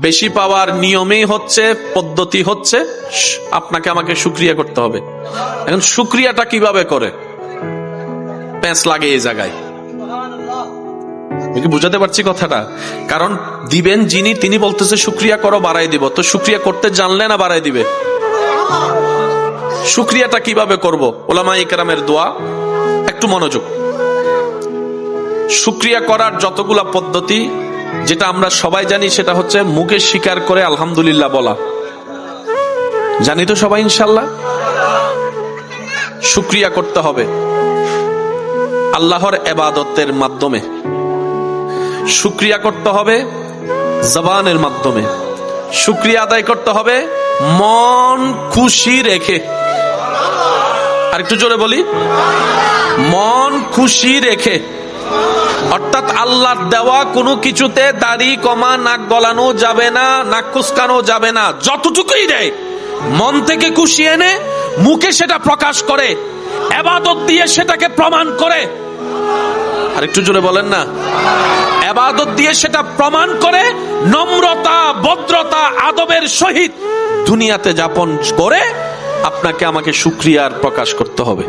বেশি পাওয়ার নিয়মেই হচ্ছে, পদ্ধতি হচ্ছে আপনাকে আমাকে শুকরিয়া করতে হবে। এখন শুকরিয়াটা কিভাবে করে, প্যাঁচ লাগে এই জায়গায়। বুঝাতে পারছি কথাটা? কারণ দিবেন যিনি, তিনি বলতেছে শুকরিয়া করো, বাড়াই দিব। তো শুকরিয়া করতে জানলে না বাড়াই দিবে? শুকরিয়াটা কিভাবে করব? উলামা ইকরামের দোয়া, একটু মনোযোগ। শুকরিয়া করার যতগুলা পদ্ধতি, যেটা আমরা সবাই জানি, সেটা হচ্ছে মুখে স্বীকার করে আলহামদুলিল্লাহ বলা। জানি তো সবাই ইনশাল্লাহ? শুকরিয়া করতে হবে আল্লাহর ইবাদতের মাধ্যমে, শুকরিয়া করতে হবে জবানের মাধ্যমে, শুকরিয়া আদায় করতে হবে মন খুশি রেখে। আর একটু জোরে বলি, মন খুশি রেখে। অর্থাৎ আল্লাহর দেওয়া কোনো কিছুতে দাড়ি কমা, নাক গলানো যাবে না, নাক কুচকানো যাবে না। যতটুকুই দেয় মন থেকে খুশি এনে মুখে সেটা প্রকাশ করে, ইবাদত দিয়ে সেটাকে প্রমাণ করে। আর একটু জোরে বলেন না, ইবাদত দিয়ে সেটা প্রমাণ করে নম্রতা, ভদ্রতা, আদবের সহিত দুনিয়াতে যাপন করে আপনাকে আমাকে শুকরিয়ার প্রকাশ করতে হবে।